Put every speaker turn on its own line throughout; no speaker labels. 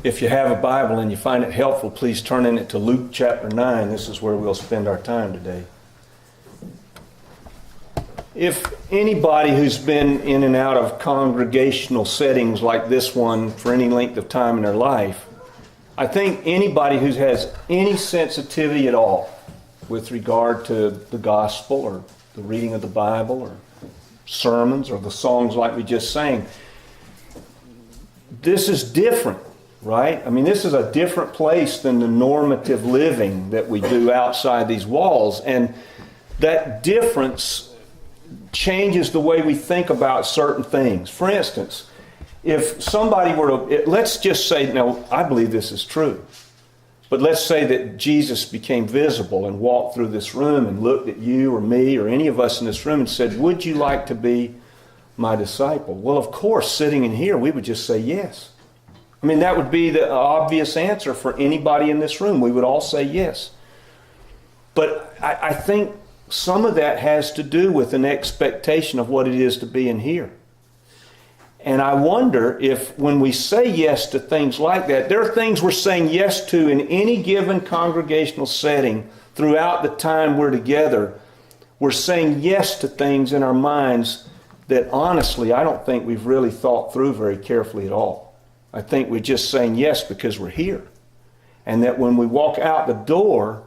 If you have a Bible and you find it helpful, please turn in it to Luke chapter 9. This is where we'll spend our time today. If anybody who's been in and out of congregational settings like this one for any length of time in their life, I think anybody who has any sensitivity at all with regard to the gospel or the reading of the Bible or sermons or the songs like we just sang, this is different, right? I mean, this is a different place than the normative living that we do outside these walls. And that difference changes the way we think about certain things. For instance, if somebody were to, let's just say, now I believe this is true, but let's say that Jesus became visible and walked through this room and looked at you or me or any of us in this room and said, would you like to be my disciple? Well, of course, sitting in here, we would just say yes. I mean, that would be the obvious answer for anybody in this room. We would all say yes. But I think some of that has to do with an expectation of what it is to be in here. And I wonder if when we say yes to things like that, there are things we're saying yes to in any given congregational setting throughout the time we're together. We're saying yes to things in our minds that honestly I don't think we've really thought through very carefully at all. I think we're just saying yes because we're here. And that when we walk out the door,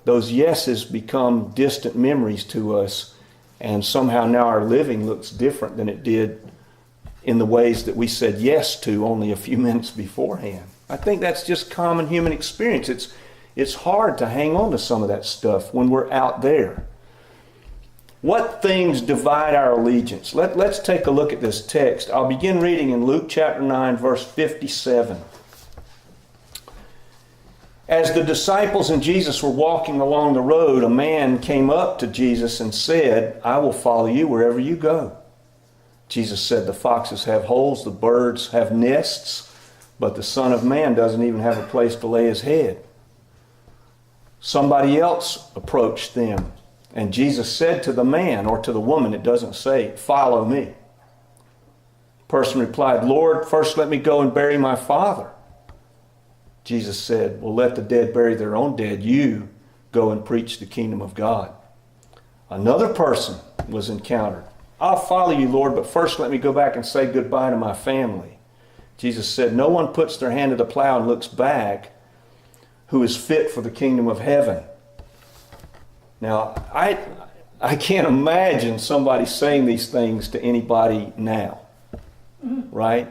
those yeses become distant memories to us, and somehow now our living looks different than it did in the ways that we said yes to only a few minutes beforehand. I think that's just common human experience. It's hard to hang on to some of that stuff when we're out there. What things divide our allegiance? Let's take a look at this text. I'll begin reading in Luke chapter 9, verse 57. As the disciples and Jesus were walking along the road, a man came up to Jesus and said, I will follow you wherever you go. Jesus said, the foxes have holes, the birds have nests, but the Son of Man doesn't even have a place to lay his head. Somebody else approached them, and Jesus said to the man, or to the woman, it doesn't say, follow me. The person replied, Lord, first let me go and bury my father. Jesus said, well, let the dead bury their own dead. You go and preach the kingdom of God. Another person was encountered. I'll follow you, Lord, but first let me go back and say goodbye to my family. Jesus said, no one puts their hand to the plow and looks back who is fit for the kingdom of heaven. Now, I can't imagine somebody saying these things to anybody now, right?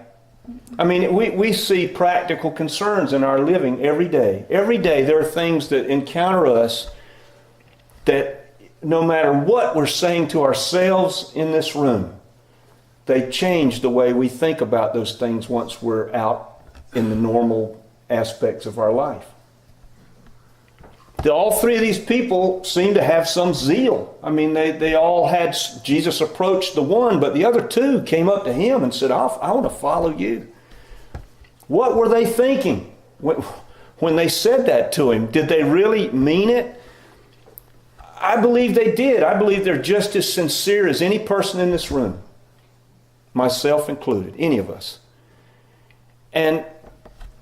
I mean, we see practical concerns in our living every day. Every day there are things that encounter us that no matter what we're saying to ourselves in this room, they change the way we think about those things once we're out in the normal aspects of our life. All three of these people seem to have some zeal. I mean, they all had, Jesus approached the one, but the other two came up to him and said, I want to follow you. What were they thinking when they said that to him? Did they really mean it? I believe they did. I believe they're just as sincere as any person in this room, myself included, any of us.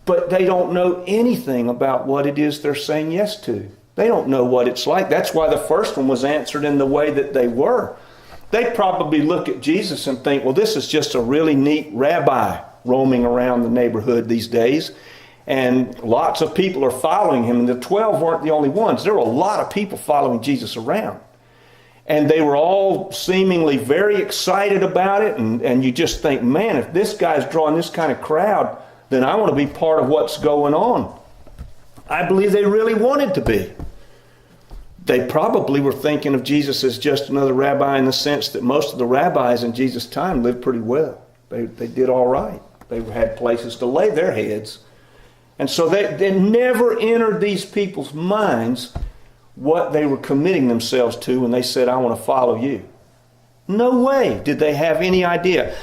But they don't know anything about what it is they're saying yes to. They don't know what it's like. That's why the first one was answered in the way that they were. They probably look at Jesus and think, well, this is just a really neat rabbi roaming around the neighborhood these days. And lots of people are following him. And the 12 weren't the only ones. There were a lot of people following Jesus around. And they were all seemingly very excited about it. And you just think, man, if this guy's drawing this kind of crowd, then I want to be part of what's going on. I believe they really wanted to be. They probably were thinking of Jesus as just another rabbi in the sense that most of the rabbis in Jesus' time lived pretty well. They did all right. They had places to lay their heads. And so they never entered these people's minds what they were committing themselves to when they said, I want to follow you. No way did they have any idea.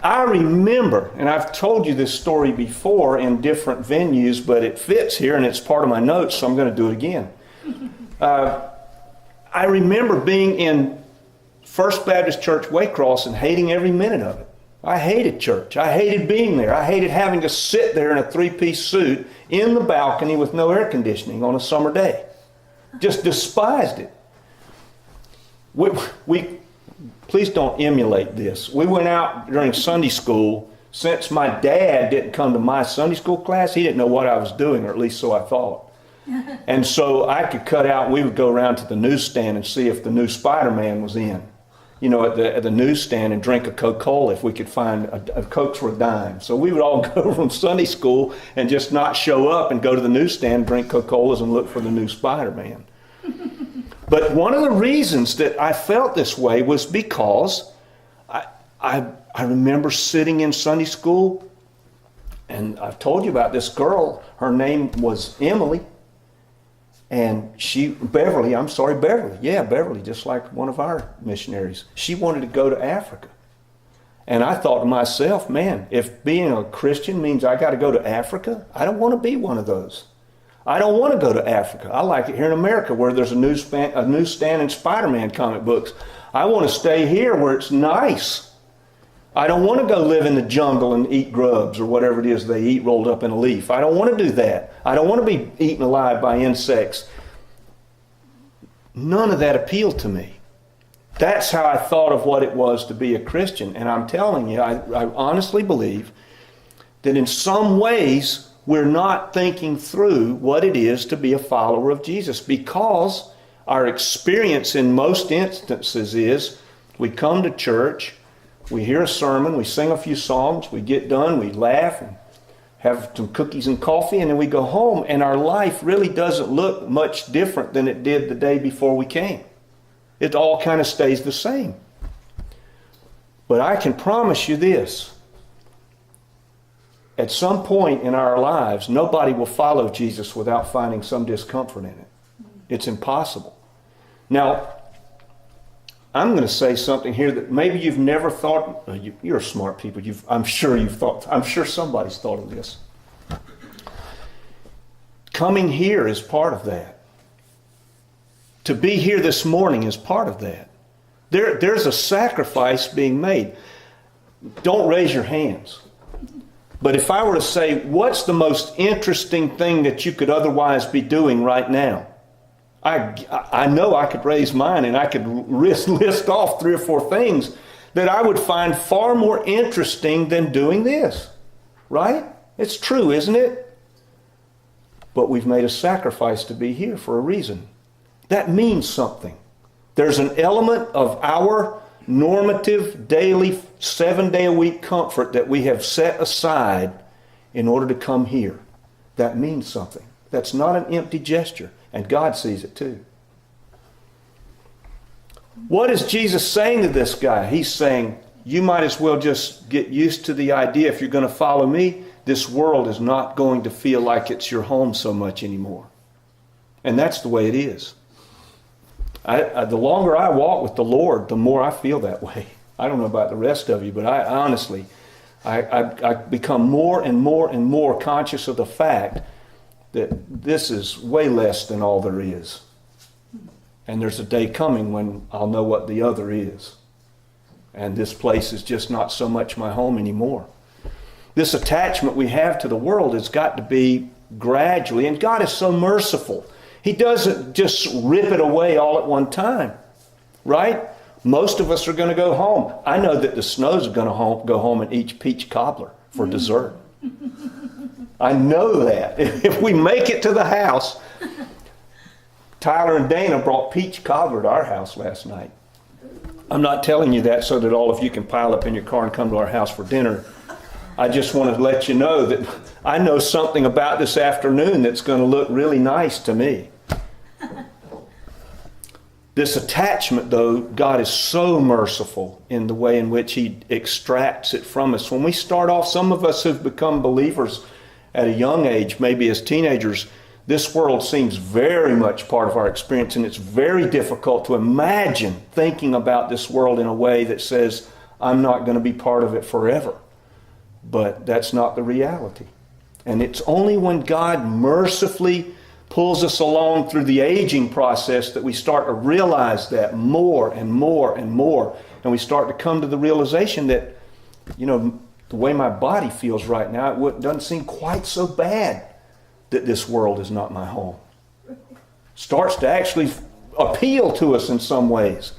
I remember, and I've told you this story before in different venues, but it fits here and it's part of my notes, so I'm going to do it again. I remember being in First Baptist Church Waycross and hating every minute of it. I hated church. I hated being there. I hated having to sit there in a three-piece suit in the balcony with no air conditioning on a summer day. Just despised it. We please don't emulate this. We went out during Sunday school. Since my dad didn't come to my Sunday school class, he didn't know what I was doing, or at least so I thought. And so I could cut out, we would go around to the newsstand and see if the new Spider-Man was in. You know, at the newsstand, and drink a Coca-Cola if we could find a Cokes were a dime. So we would all go from Sunday school and just not show up and go to the newsstand, drink Coca-Colas, and look for the new Spider-Man. But one of the reasons that I felt this way was because I remember sitting in Sunday school, and I've told you about this girl. Her name was Emily. And Beverly, yeah, Beverly, just like one of our missionaries. She wanted to go to Africa. And I thought to myself, man, if being a Christian means I got to go to Africa, I don't want to be one of those. I don't want to go to Africa. I like it here in America where there's a newsstand and Spider-Man comic books. I want to stay here where it's nice. I don't want to go live in the jungle and eat grubs or whatever it is they eat rolled up in a leaf. I don't want to do that. I don't want to be eaten alive by insects. None of that appealed to me. That's how I thought of what it was to be a Christian. And I'm telling you, I honestly believe that in some ways we're not thinking through what it is to be a follower of Jesus, because our experience in most instances is we come to church, we hear a sermon, we sing a few songs, we get done, we laugh and have some cookies and coffee, and then we go home, and our life really doesn't look much different than it did the day before we came. It all kind of stays the same. But I can promise you this. At some point in our lives, nobody will follow Jesus without finding some discomfort in it. It's impossible. Now, I'm going to say something here that maybe you've never thought. You're smart people. I'm sure somebody's thought of this. Coming here is part of that. To be here this morning is part of that. There's a sacrifice being made. Don't raise your hands. But if I were to say, what's the most interesting thing that you could otherwise be doing right now? I know I could raise mine and I could list off 3 or 4 things that I would find far more interesting than doing this. Right? It's true, isn't it? But we've made a sacrifice to be here for a reason. That means something. There's an element of our normative, daily, 7-day-a-week comfort that we have set aside in order to come here. That means something. That's not an empty gesture. And God sees it too. What is Jesus saying to this guy? He's saying, you might as well just get used to the idea, if you're going to follow me, this world is not going to feel like it's your home so much anymore. And that's the way it is. The longer I walk with the Lord, the more I feel that way. I don't know about the rest of you, but I honestly become more and more and more conscious of the fact that this is way less than all there is. And there's a day coming when I'll know what the other is. And this place is just not so much my home anymore. This attachment we have to the world has got to be gradually, and God is so merciful. He doesn't just rip it away all at one time, right? Most of us are going to go home. I know that the Snows are going to go home and eat peach cobbler for dessert. I know that. If we make it to the house, Tyler and Dana brought peach cobbler to our house last night. I'm not telling you that so that all of you can pile up in your car and come to our house for dinner. I just want to let you know that I know something about this afternoon that's going to look really nice to me. This attachment, though, God is so merciful in the way in which He extracts it from us. When we start off, some of us who've become believers at a young age, maybe as teenagers, this world seems very much part of our experience, and it's very difficult to imagine thinking about this world in a way that says, I'm not going to be part of it forever. But that's not the reality. And it's only when God mercifully pulls us along through the aging process that we start to realize that more and more and more. And we start to come to the realization that the way my body feels right now, it doesn't seem quite so bad that this world is not my home. Starts to actually appeal to us in some ways.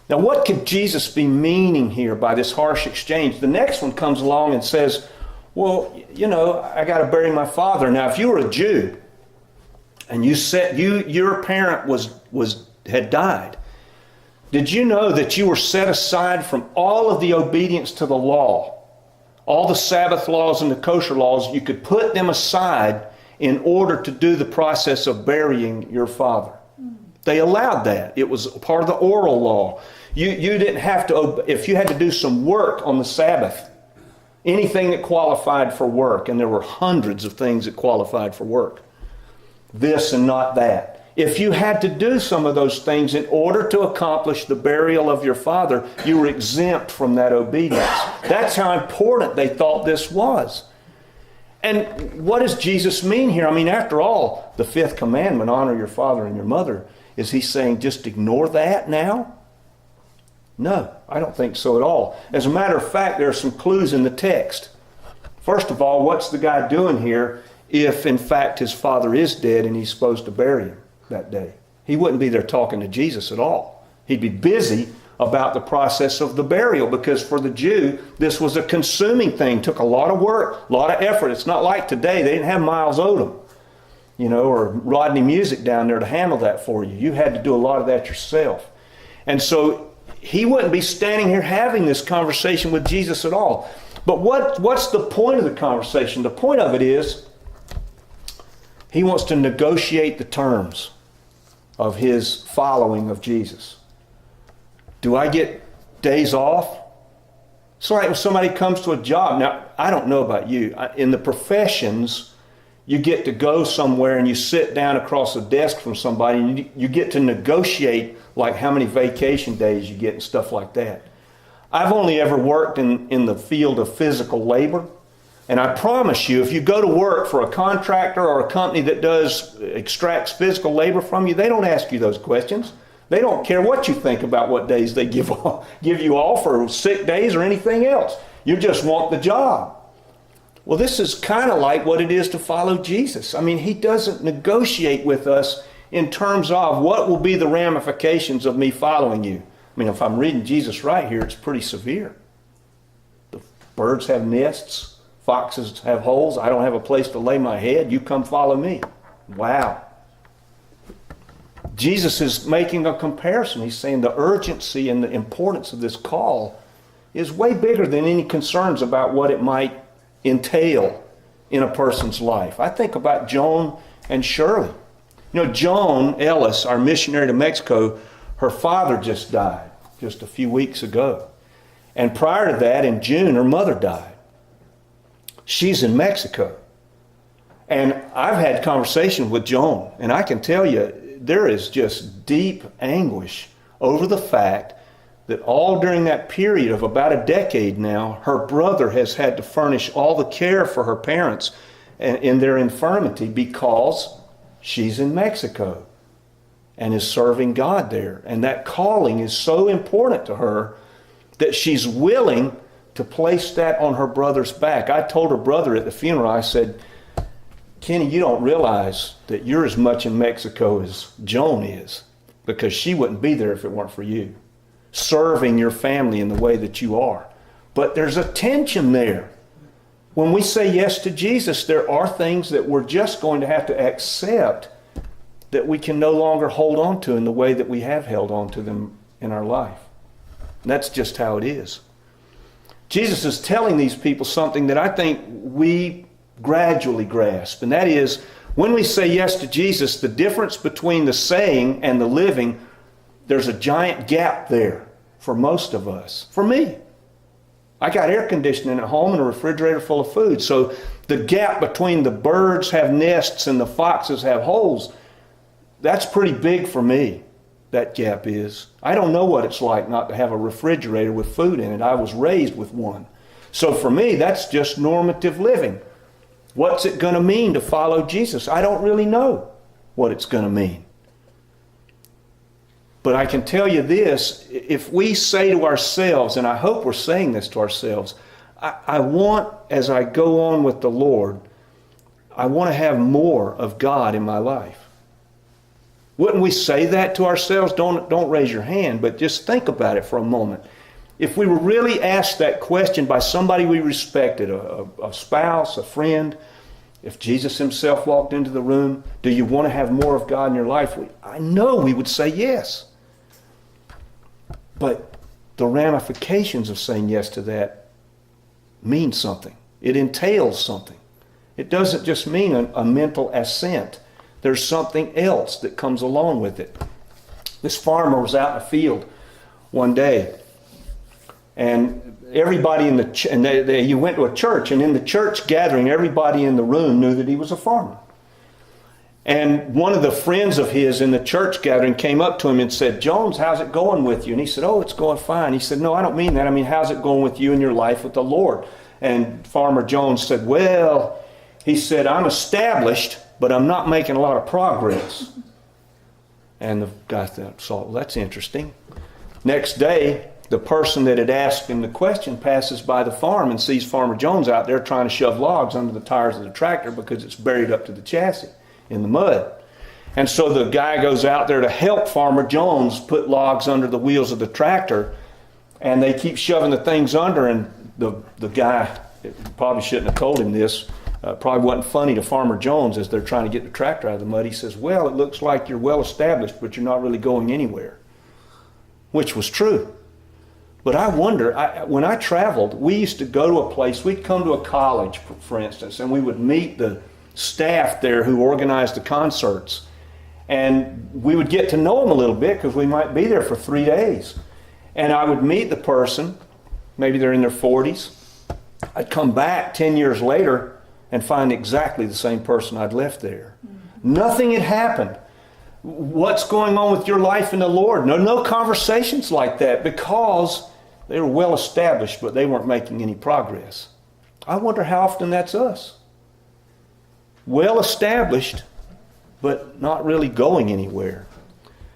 Now, what could Jesus be meaning here by this harsh exchange? The next one comes along and says, well, I got to bury my father. Now, if you were a Jew and your parent had died, did you know that you were set aside from all of the obedience to the law? All the Sabbath laws and the kosher laws, you could put them aside in order to do the process of burying your father. They allowed that. It was part of the oral law. You didn't have to, if you had to do some work on the Sabbath, anything that qualified for work, and there were hundreds of things that qualified for work, this and not that. If you had to do some of those things in order to accomplish the burial of your father, you were exempt from that obedience. That's how important they thought this was. And what does Jesus mean here? I mean, after all, the fifth commandment, honor your father and your mother, is he saying just ignore that now? No, I don't think so at all. As a matter of fact, there are some clues in the text. First of all, what's the guy doing here if in fact his father is dead and he's supposed to bury him that day? He wouldn't be there talking to Jesus at all. He'd be busy about the process of the burial, because for the Jew, this was a consuming thing. Took a lot of work, a lot of effort. It's not like today. They didn't have Miles Odom, or Rodney Music down there to handle that for you. You had to do a lot of that yourself. And so he wouldn't be standing here having this conversation with Jesus at all. But what's the point of the conversation? The point of it is he wants to negotiate the terms of his following of Jesus. Do I get days off? It's like when somebody comes to a job. Now, I don't know about you. In the professions, you get to go somewhere and you sit down across a desk from somebody and you get to negotiate like how many vacation days you get and stuff like that. I've only ever worked in the field of physical labor. And I promise you, if you go to work for a contractor or a company that extracts physical labor from you, they don't ask you those questions. They don't care what you think about what days they give you off or sick days or anything else. You just want the job. Well, this is kind of like what it is to follow Jesus. I mean, he doesn't negotiate with us in terms of what will be the ramifications of me following you. I mean, if I'm reading Jesus right here, it's pretty severe. The birds have nests. Foxes have holes. I don't have a place to lay my head. You come follow me. Wow. Jesus is making a comparison. He's saying the urgency and the importance of this call is way bigger than any concerns about what it might entail in a person's life. I think about Joan and Shirley. Joan Ellis, our missionary to Mexico, her father just died just a few weeks ago. And prior to that, in June, her mother died. She's in Mexico. And I've had conversations with Joan, and I can tell you, there is just deep anguish over the fact that all during that period of about a decade now, her brother has had to furnish all the care for her parents in their infirmity because she's in Mexico and is serving God there. And that calling is so important to her that she's willing to place that on her brother's back. I told her brother at the funeral, I said, Kenny, you don't realize that you're as much in Mexico as Joan is, because she wouldn't be there if it weren't for you, serving your family in the way that you are. But there's a tension there. When we say yes to Jesus, there are things that we're just going to have to accept that we can no longer hold on to in the way that we have held on to them in our life. And that's just how it is. Jesus is telling these people something that I think we gradually grasp, and that is, when we say yes to Jesus, the difference between the saying and the living, there's a giant gap there for most of us. For me, I got air conditioning at home and a refrigerator full of food, so the gap between the birds have nests and the foxes have holes, that's pretty big for me. That gap is. I don't know what it's like not to have a refrigerator with food in it. I was raised with one. So for me, that's just normative living. What's it going to mean to follow Jesus? I don't really know what it's going to mean. But I can tell you this, if we say to ourselves, and I hope we're saying this to ourselves, I want, as I go on with the Lord, I want to have more of God in my life. Wouldn't we say that to ourselves? Don't raise your hand, but just think about it for a moment. If we were really asked that question by somebody we respected, a spouse, a friend, if Jesus himself walked into the room, do you want to have more of God in your life? I know we would say yes. But the ramifications of saying yes to that mean something. It entails something. It doesn't just mean a mental assent. There's something else that comes along with it. This farmer was out in the field one day, and everybody in the he went to a church, and in the church gathering, everybody in the room knew that he was a farmer. And one of the friends of his in the church gathering came up to him and said, "Jones, how's it going with you?" And he said, "Oh, it's going fine." He said, "No, I don't mean that. I mean, how's it going with you in your life with the Lord?" And Farmer Jones said, "Well," he said, "I'm established, but I'm not making a lot of progress." And the guy thought, well, that's interesting. Next day, the person that had asked him the question passes by the farm and sees Farmer Jones out there trying to shove logs under the tires of the tractor because it's buried up to the chassis in the mud. And so the guy goes out there to help Farmer Jones put logs under the wheels of the tractor, and they keep shoving the things under, and the guy probably shouldn't have told him this. Probably wasn't funny to Farmer Jones as they're trying to get the tractor out of the mud. He says, "Well, it looks like you're well established, but you're not really going anywhere," which was true. But I wonder, when I traveled, we used to go to a place, we'd come to a college, for instance, and we would meet the staff there who organized the concerts. And we would get to know them a little bit because we might be there for 3 days. And I would meet the person, maybe they're in their 40s. I'd come back 10 years later and find exactly the same person I'd left there. Nothing had happened. What's going on with your life in the Lord? No conversations like that because they were well established, but they weren't making any progress. I wonder how often that's us. Well established, but not really going anywhere.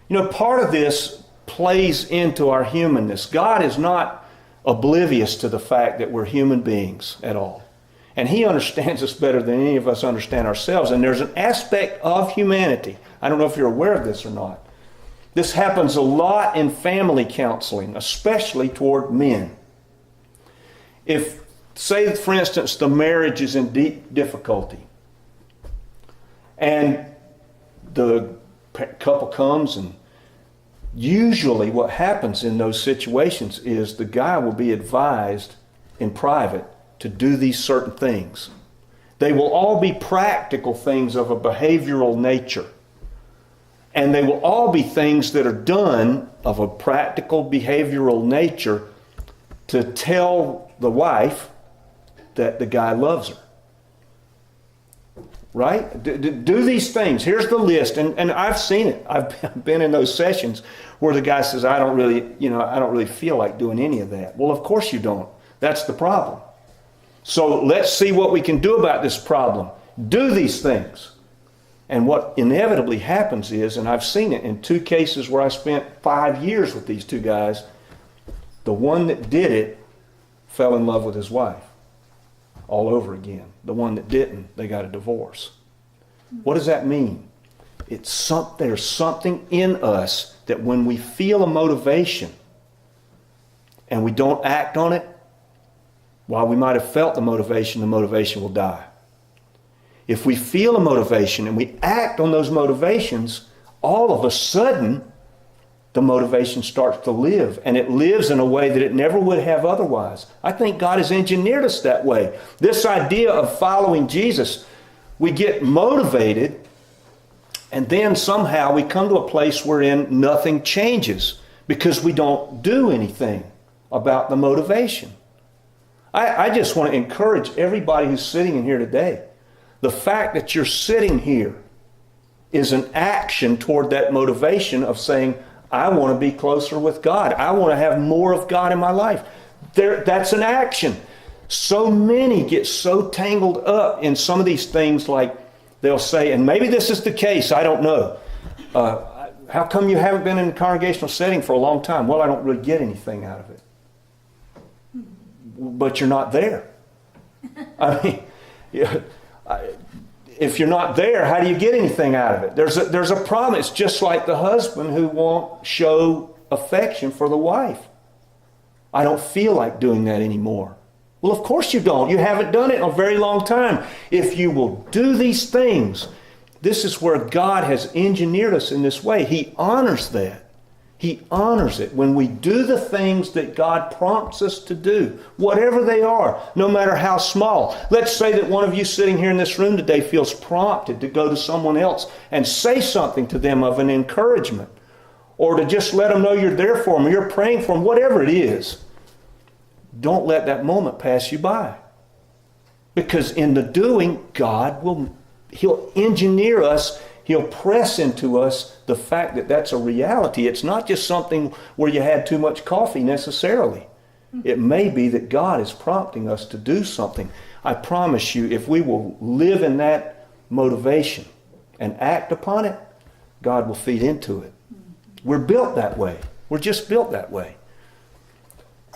You know, part of this plays into our humanness. God is not oblivious to the fact that we're human beings at all. And he understands us better than any of us understand ourselves. And there's an aspect of humanity. I don't know if you're aware of this or not. This happens a lot in family counseling, especially toward men. If, say, for instance, the marriage is in deep difficulty, and the couple comes, and usually what happens in those situations is the guy will be advised in private to do these certain things. They will all be practical things of a behavioral nature. And they will all be things that are done of a practical behavioral nature to tell the wife that the guy loves her. Right? Do these things. Here's the list. And I've seen it. I've been in those sessions where the guy says, I don't really feel like doing any of that. Well, of course you don't. That's the problem. So let's see what we can do about this problem. Do these things. And what inevitably happens is, and I've seen it in 2 cases where I spent 5 years with these 2 guys, the one that did it fell in love with his wife all over again. The one that didn't, they got a divorce. What does that mean? There's something in us that when we feel a motivation and we don't act on it, while we might have felt the motivation will die. If we feel a motivation and we act on those motivations, all of a sudden, the motivation starts to live. And it lives in a way that it never would have otherwise. I think God has engineered us that way. This idea of following Jesus, we get motivated, and then somehow we come to a place wherein nothing changes because we don't do anything about the motivation. I just want to encourage everybody who's sitting in here today. The fact that you're sitting here is an action toward that motivation of saying, I want to be closer with God. I want to have more of God in my life. That's an action. So many get so tangled up in some of these things, like they'll say, and maybe this is the case, I don't know. how come you haven't been in a congregational setting for a long time? Well, I don't really get anything out of it. But you're not there. I mean, if you're not there, how do you get anything out of it? There's a problem. It's just like the husband who won't show affection for the wife. I don't feel like doing that anymore. Well, of course you don't. You haven't done it in a very long time. If you will do these things, this is where God has engineered us in this way. He honors that. He honors it when we do the things that God prompts us to do, whatever they are, no matter how small. Let's say that one of you sitting here in this room today feels prompted to go to someone else and say something to them of an encouragement, or to just let them know you're there for them, you're praying for them, whatever it is. Don't let that moment pass you by. Because in the doing, He'll engineer us. He'll press into us the fact that that's a reality. It's not just something where you had too much coffee necessarily. It may be that God is prompting us to do something. I promise you, if we will live in that motivation and act upon it, God will feed into it. We're built that way. We're just built that way.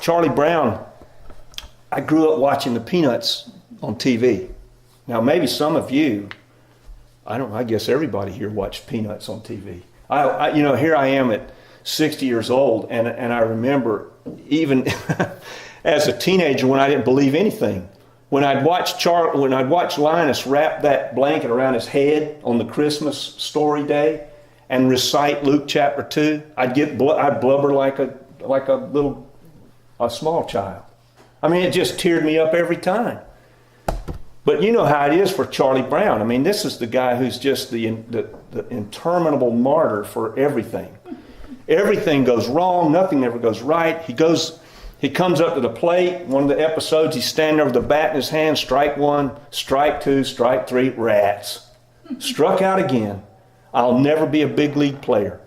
Charlie Brown, I grew up watching the Peanuts on TV. Now, maybe some of you, I guess everybody here watched Peanuts on TV. Here I am at 60 years old, and I remember even as a teenager when I didn't believe anything. When I'd watch Linus wrap that blanket around his head on the Christmas story day and recite Luke chapter 2, I'd blubber like a small child. I mean, it just teared me up every time. But you know how it is for Charlie Brown. I mean, this is the guy who's just the interminable martyr for everything. Everything goes wrong. Nothing ever goes right. He comes up to the plate. One of the episodes, he's standing there with the bat in his hand. Strike one, strike two, strike three. Rats. Struck out again. I'll never be a big league player.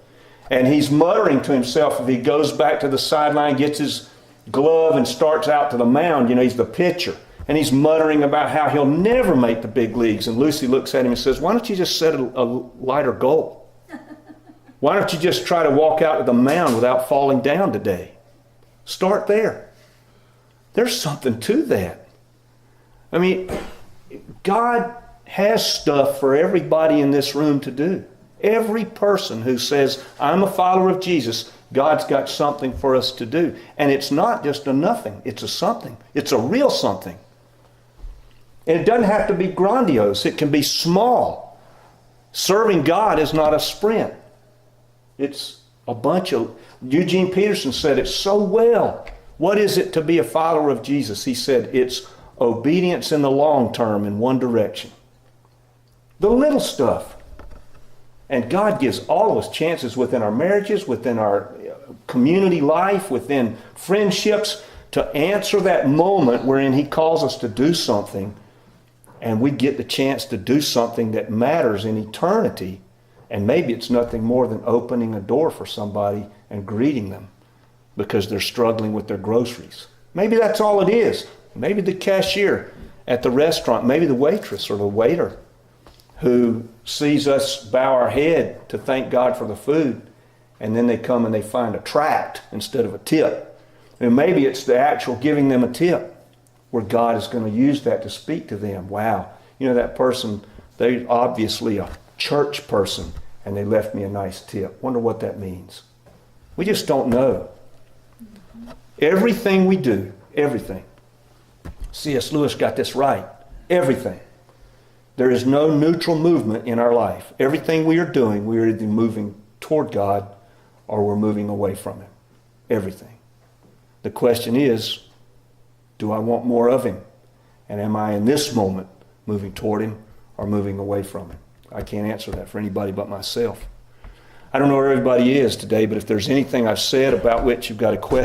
And he's muttering to himself if he goes back to the sideline, gets his glove and starts out to the mound. He's the pitcher. And he's muttering about how he'll never make the big leagues. And Lucy looks at him and says, why don't you just set a lighter goal? Why don't you just try to walk out to the mound without falling down today? Start there. There's something to that. I mean, God has stuff for everybody in this room to do. Every person who says, I'm a follower of Jesus, God's got something for us to do. And it's not just a nothing. It's a something. It's a real something. And it doesn't have to be grandiose. It can be small. Serving God is not a sprint. It's a bunch of... Eugene Peterson said it so well. What is it to be a follower of Jesus? He said it's obedience in the long term in one direction. The little stuff. And God gives all of us chances within our marriages, within our community life, within friendships, to answer that moment wherein He calls us to do something, and we get the chance to do something that matters in eternity. And maybe it's nothing more than opening a door for somebody and greeting them because they're struggling with their groceries. Maybe that's all it is. Maybe the cashier at the restaurant, maybe the waitress or the waiter who sees us bow our head to thank God for the food, and then they come and they find a tract instead of a tip. And maybe it's the actual giving them a tip where God is going to use that to speak to them. Wow, that person, they're obviously a church person, and they left me a nice tip. Wonder what that means. We just don't know. Everything we do, everything. C.S. Lewis got this right. Everything. There is no neutral movement in our life. Everything we are doing, we are either moving toward God or we're moving away from Him. Everything. The question is, do I want more of Him? And am I in this moment moving toward Him or moving away from Him? I can't answer that for anybody but myself. I don't know where everybody is today, but if there's anything I've said about which you've got a question,